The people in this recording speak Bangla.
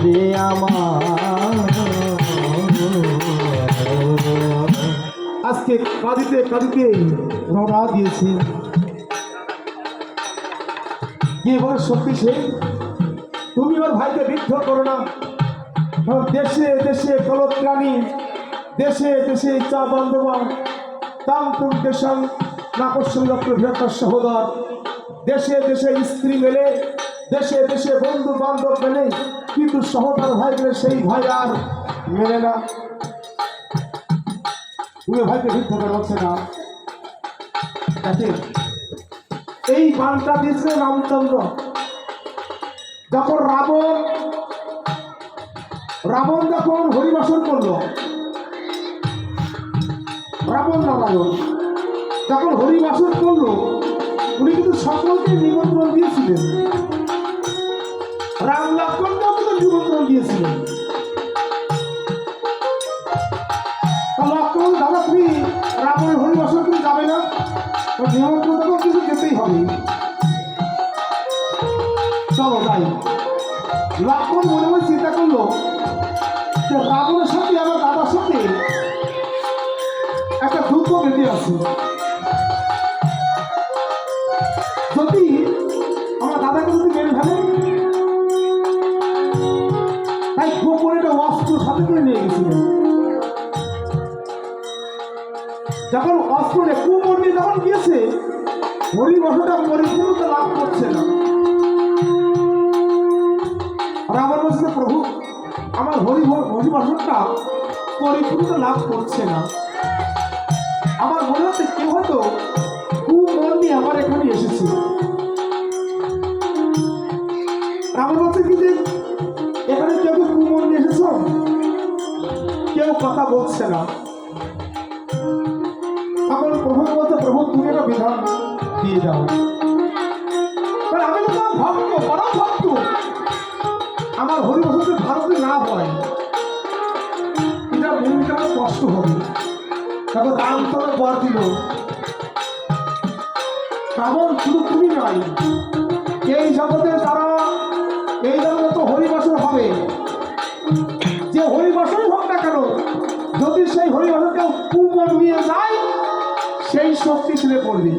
রে আমার। আজকে কাঁদিতে কাঁদিতে রওনা দিয়েছে, গিয়ে বলে সত্যি সে তুমি ওর ভাইকে বিদ্ধ করো না। দেশে দেশে কলত্রাণী, দেশে দেশে চা বান্ধবা তাম তুম দেশাং নাকস্যলক্ষ্য বৃহত্তর সহোদর। দেশে দেশে স্ত্রী মেলে, দেশে দেশে বন্ধু বান্ধব মেলে, কিন্তু সহোদর ভাই গেলে সেই ভাই আর মেলে না। তুমি ভাইকে বিদ্ধ করে হচ্ছে না। এই বাণটা দিয়েছে রামচন্দ্র যখন রাবণ যখন হরিবাসন করলো, রাবণ নারায়ণ যখন হরিবাসন করলো, উনি কিন্তু সকলকে নিমন্ত্রণ দিয়েছিলেন, রাম লক্ষ্মণকেও কিন্তু নিমন্ত্রণ দিয়েছিলেন। লক্ষ্মণ দাদা তুমি রাবণের হরিবাসন তুমি যাবে না, নিমন্ত্রণ তখন কিছু যেতেই হবে, চলো যাই। লক্ষ্মণ মনে মনে চিন্তা করলো যে রাবণের সাথে আমার দাদার সাথে একটা দুঃখ বেঁধে আছে, যদি আমার দাদাকে যদি মেরে ফেলে, তাই গোপনে একটা অস্ত্র সাথে করে নিয়ে গেছিলেন। যখন অস্ত্রে কুমন্ডি যখন গিয়েছে, হরিবাসনটা পরিপূর্ণতা লাভ করছে না। রাবণ বলছে প্রভু আমার হরিবাসনটা পরিপূর্ণতা লাভ করছে না, আমার মনে হচ্ছে কেউ হয়তো কুমন্ডি আমার এখানে এসেছে। রাবণ বলছে কি যে এখানে কেউ কুমন্ডি এসেছ, কেউ কথা বলছে না। তখন প্রভু বলতে প্রভু তুমি একটা বিধান দিয়ে দাও, আমি তো ভক্ত বড় ভক্ত, আমার হরিবাসন ভারতে না হয় এটা মনটা আমার কষ্ট হবে। তখন রামচন্দ্র বর দিল, রাবণ শুধু তুমি নয়, এই জগতে তারা এই জগতে তো হরিবাসন হবে, যে হরিবাসন হোক না কেন, যদি সেই হরিবাসন কেউ কুমন নিয়ে যায় সেই শক্তি ছেলে পড়বে।